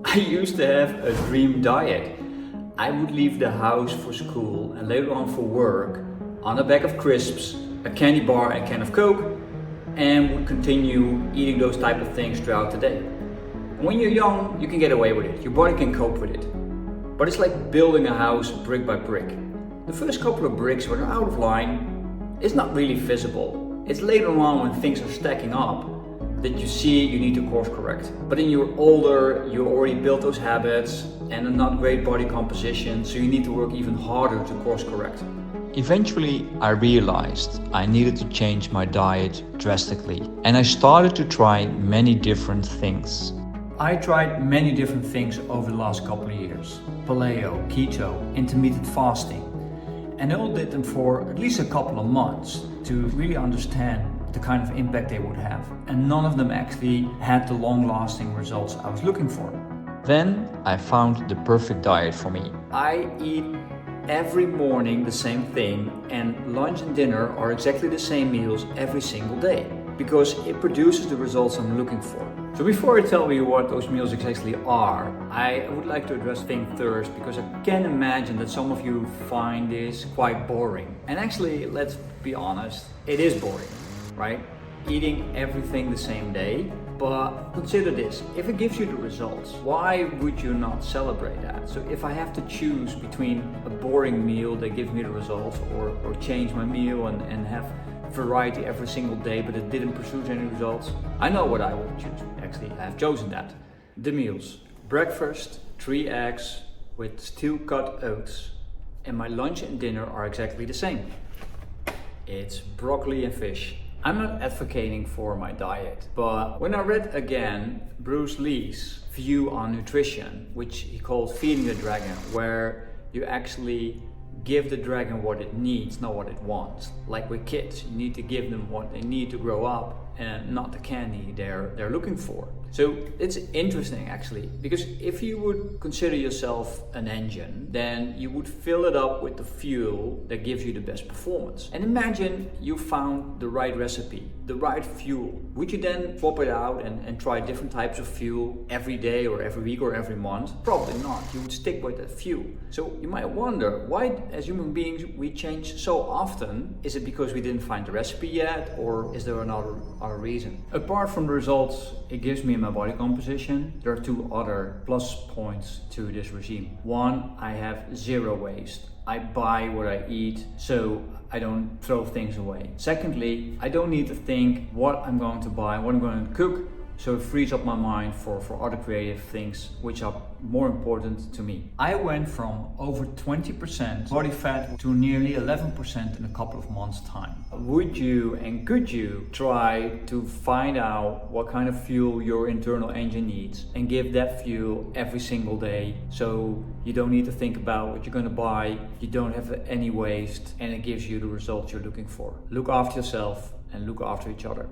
I used to have a dream diet. I would leave the house for school and later on for work on a bag of crisps, a candy bar and a can of Coke, and would continue eating those type of things throughout the day. When you're young, you can get away with it. Your body can cope with it. But it's like building a house brick by brick. The first couple of bricks when they're out of line, it's not really visible. It's later on when things are stacking up that you see you need to course correct. But then you're older, you already built those habits and a not great body composition, so you need to work even harder to course correct. Eventually, I realized I needed to change my diet drastically, and I started to try many different things. I tried many different things over the last couple of years. Paleo, keto, intermittent fasting. And I all did them for at least a couple of months to really understand the kind of impact they would have. And none of them actually had the long-lasting results I was looking for. Then I found the perfect diet for me. I eat every morning the same thing, and lunch and dinner are exactly the same meals every single day, because it produces the results I'm looking for. So before I tell you what those meals exactly are, I would like to address things first, because I can imagine that some of you find this quite boring. And actually, let's be honest, it is boring, right? Eating everything the same day. But consider this, if it gives you the results, why would you not celebrate that? So if I have to choose between a boring meal that gives me the results or change my meal and have variety every single day but it didn't produce any results, I know what I would choose. Actually, I have chosen that. The meals. Breakfast, 3 eggs with steel cut oats, and my lunch and dinner are exactly the same. It's broccoli and fish. I'm not advocating for my diet, but when I read again Bruce Lee's view on nutrition, which he called feeding the dragon, where you actually give the dragon what it needs, not what it wants. Like with kids, you need to give them what they need to grow up and not the candy they're looking for. So it's interesting actually, because if you would consider yourself an engine, then you would fill it up with the fuel that gives you the best performance. And imagine you found the right recipe, the right fuel. Would you then swap it out and try different types of fuel every day or every week or every month? Probably not. You would stick with that fuel. So you might wonder, why as human beings we change so often? Is it because we didn't find the recipe yet, or is there another reason? Apart from the results it gives me in my body composition, there are 2 other plus points to this regime. One, I have 0 waste. I buy what I eat, so I don't throw things away. Secondly, I don't need to think what I'm going to buy, what I'm going to cook, so it frees up my mind for other creative things which are more important to me. I went from over 20% body fat to nearly 11% in a couple of months' time. Would you and could you try to find out what kind of fuel your internal engine needs and give that fuel every single day, so you don't need to think about what you're going to buy, you don't have any waste, and it gives you the results you're looking for? Look after yourself and look after each other.